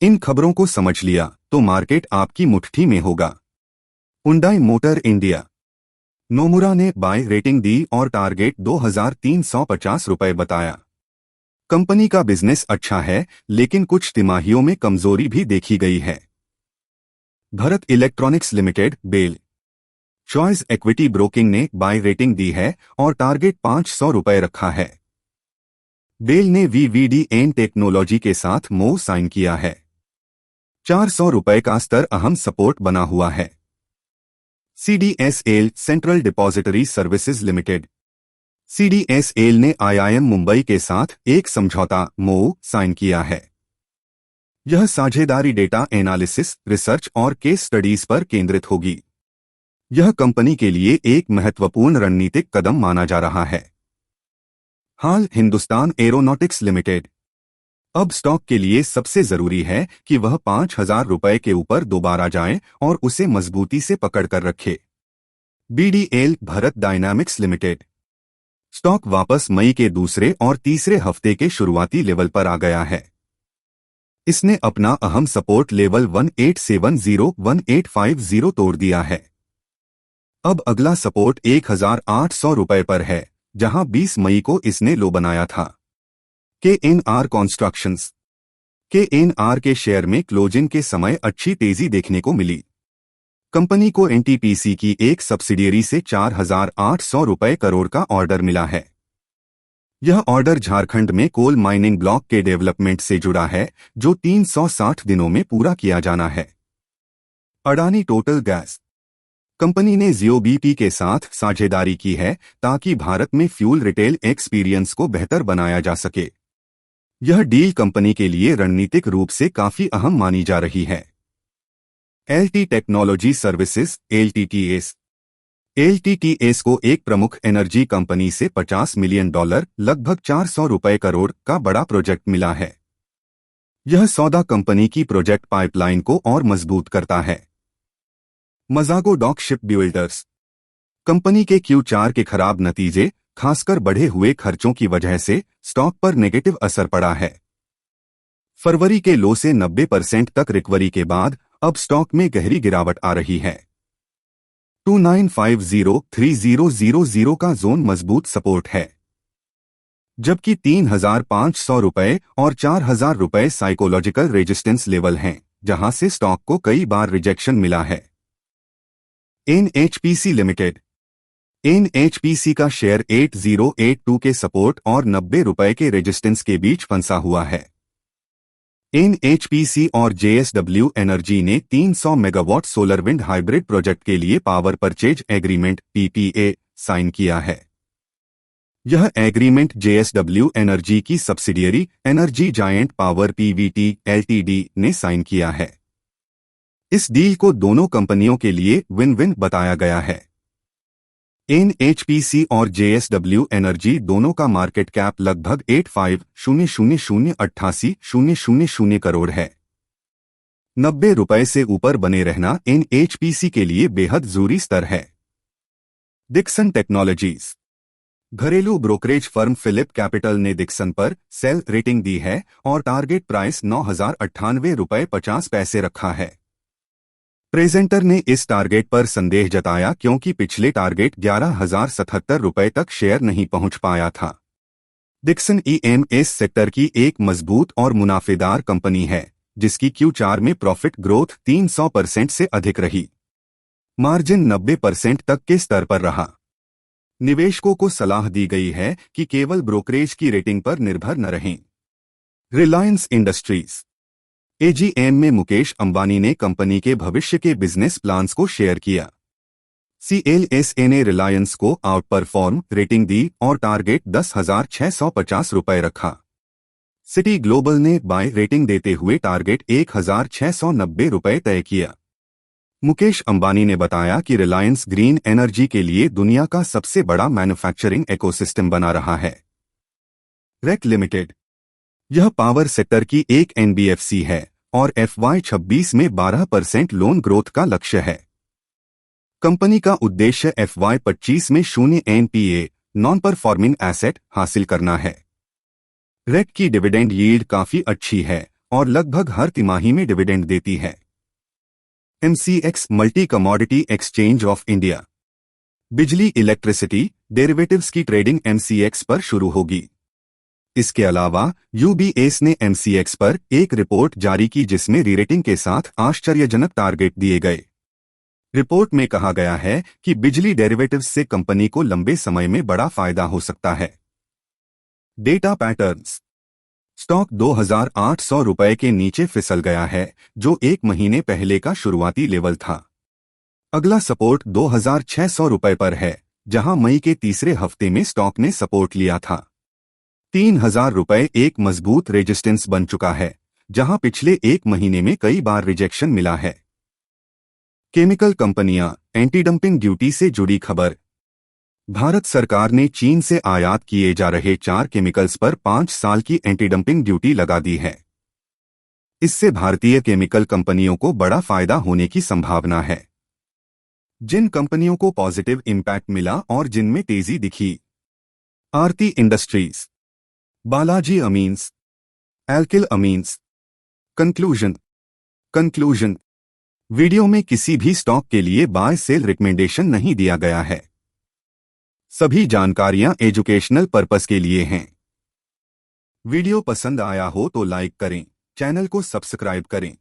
इन खबरों को समझ लिया तो मार्केट आपकी मुट्ठी में होगा। हुंडई मोटर इंडिया, नोमुरा ने बाय रेटिंग दी और टारगेट 2350 रुपए बताया। कंपनी का बिजनेस अच्छा है, लेकिन कुछ तिमाहियों में कमजोरी भी देखी गई है। Bharat electronics limited, BEL choice equity broking ने बाय रेटिंग दी है और टारगेट 500 रुपए रखा है। बेल ने वीवीडीएन टेक्नोलॉजी के साथ MOU साइन किया है। 400 रुपए का स्तर अहम सपोर्ट बना हुआ है। CDSL central depository services limited, CDSL ने IIM मुंबई के साथ एक समझौता MOU साइन किया है। यह साझेदारी डेटा एनालिसिस, रिसर्च और केस स्टडीज पर केंद्रित होगी। यह कंपनी के लिए एक महत्वपूर्ण रणनीतिक कदम माना जा रहा है। हाल हिंदुस्तान एरोनॉटिक्स लिमिटेड, अब स्टॉक के लिए सबसे जरूरी है कि वह 5000 रुपए के ऊपर दोबारा जाए और उसे मजबूती से पकड़कर रखे। BDL Bharat dynamics limited, stock वापस मई के दूसरे और तीसरे हफ्ते के शुरुआती लेवल पर आ गया है। इसने अपना अहम सपोर्ट लेवल 1870-1850 तोड़ दिया है। अब अगला सपोर्ट 1800 रुपए पर है, जहां 20 मई को इसने लो बनाया था। KNR कंस्ट्रक्शंस, KNR के शेयर में क्लोजिंग के समय अच्छी तेजी देखने को मिली। कंपनी को NTPC की एक सब्सिडियरी से 4800 रुपए करोड़ का ऑर्डर मिला है। यह ऑर्डर झारखंड में कोल माइनिंग ब्लॉक के डेवलपमेंट से जुड़ा है, जो 360 दिनों में पूरा किया जाना है। अडानी टोटल गैस, कंपनी ने जियो BP के साथ साझेदारी की है ताकि भारत में फ्यूल रिटेल एक्सपीरियंस को बेहतर बनाया जा सके। यह डील कंपनी के लिए रणनीतिक रूप से काफी अहम मानी जा रही है। LT टेक्नोलॉजी सर्विसेज, LTTS को एक प्रमुख एनर्जी कंपनी से $50 मिलियन, लगभग 400 रुपए करोड़ का बड़ा प्रोजेक्ट मिला है। यह सौदा कंपनी की प्रोजेक्ट पाइपलाइन को और मजबूत करता है। मजागो डॉक शिप बिल्डर्स, कंपनी के Q4 के खराब नतीजे, खासकर बढ़े हुए खर्चों की वजह से स्टॉक पर नेगेटिव असर पड़ा है। फरवरी के लो से 90% तक रिकवरी के बाद अब स्टॉक में गहरी गिरावट आ रही है। 2950-3000 का जोन मजबूत सपोर्ट है, जबकि 3500 रुपए और 4000 रुपए साइकोलॉजिकल रेजिस्टेंस लेवल हैं, जहां से स्टॉक को कई बार रिजेक्शन मिला है। NHPC लिमिटेड, NHPC का शेयर 8082 के सपोर्ट और 90 रुपए के रेजिस्टेंस के बीच फंसा हुआ है। NHPC और JSW एनर्जी ने 300 megawatt solar wind hybrid project के लिए power purchase agreement PPA sign किया है। यह एग्रीमेंट JSW एनर्जी की subsidiary energy giant power PVT Ltd ने साइन किया है। इस डील को दोनों कंपनियों के लिए विन विन बताया गया है। NHPC और JSW एनर्जी दोनों का मार्केट कैप लगभग 85,000,088,000 करोड़ है। 90 रुपए से ऊपर बने रहना NHPC के लिए बेहद जरूरी स्तर है। डिक्सन टेक्नोलॉजीज, घरेलू ब्रोकरेज फर्म फिलिप कैपिटल ने डिक्सन पर सेल रेटिंग दी है और टारगेट प्राइस 9098 रुपए 50 पैसे रखा है। प्रेजेंटर ने इस टारगेट पर संदेह जताया क्योंकि पिछले टारगेट 11,077 रुपए तक शेयर नहीं पहुंच पाया था। डिक्सन EMS सेक्टर की एक मजबूत और मुनाफेदार कंपनी है, जिसकी Q4 में प्रॉफिट ग्रोथ 300% से अधिक रही। मार्जिन 90% तक के स्तर पर रहा। निवेशकों को सलाह दी गई है कि केवल ब्रोकरेज की रेटिंग पर निर्भर न रहें। रिलायंस इंडस्ट्रीज, AGM में मुकेश अंबानी ने कंपनी के भविष्य के बिजनेस प्लान्स को शेयर किया। CLSA ने रिलायंस को आउट परफॉर्म रेटिंग दी और टारगेट 10,650 रुपए रखा। सिटी ग्लोबल ने बाय रेटिंग देते हुए टारगेट 1,690 रुपए तय किया। मुकेश अंबानी ने बताया कि रिलायंस ग्रीन एनर्जी के लिए दुनिया का सबसे बड़ा मैन्युफैक्चरिंग इकोसिस्टम बना रहा है। रेक लिमिटेड, यह पावर सेक्टर की एक NBFC है और FY26 में 12% लोन ग्रोथ का लक्ष्य है। कंपनी का उद्देश्य FY25 में 0 NPA नॉन परफॉर्मिंग एसेट हासिल करना है। रेक की डिविडेंड यील्ड काफी अच्छी है और लगभग हर तिमाही में डिविडेंड देती है। MCX multi commodity exchange of India. बिजली इलेक्ट्रिसिटी डेरिवेटिव्स की ट्रेडिंग MCX पर शुरू होगी। इसके अलावा UBS ने MCX पर एक रिपोर्ट जारी की जिसमें रीरेटिंग के साथ आश्चर्यजनक टारगेट दिए गए। रिपोर्ट में कहा गया है कि बिजली डेरिवेटिव्स से कंपनी को लंबे समय में बड़ा फायदा हो सकता है। Data patterns. स्टॉक 2,800 रुपए के नीचे फिसल गया है, जो एक महीने पहले का शुरुआती लेवल था। अगला सपोर्ट 2,600 रुपए पर है, जहां मई के तीसरे हफ्ते में स्टॉक ने सपोर्ट लिया था। 3,000 रुपए एक मजबूत रेजिस्टेंस बन चुका है, जहां पिछले एक महीने में कई बार रिजेक्शन मिला है। केमिकल कंपनियां एंटी डंपिंग ड्यूटी से जुड़ी खबर। भारत सरकार ने चीन से आयात किए जा रहे 4 केमिकल्स पर 5 साल की एंटी डंपिंग ड्यूटी लगा दी है। इससे भारतीय केमिकल कंपनियों को बड़ा फायदा होने की संभावना है। जिन कंपनियों को पॉजिटिव इंपैक्ट मिला और जिनमें तेजी दिखी। Aarti industries, Balaji amines, alkyl amines. Conclusion. Video में किसी भी स्टॉक के लिए बाय सेल रिकमेंडेशन नहीं दिया गया है। सभी जानकारियां एजुकेशनल पर्पस के लिए हैं। वीडियो पसंद आया हो तो लाइक करें, चैनल को सब्सक्राइब करें।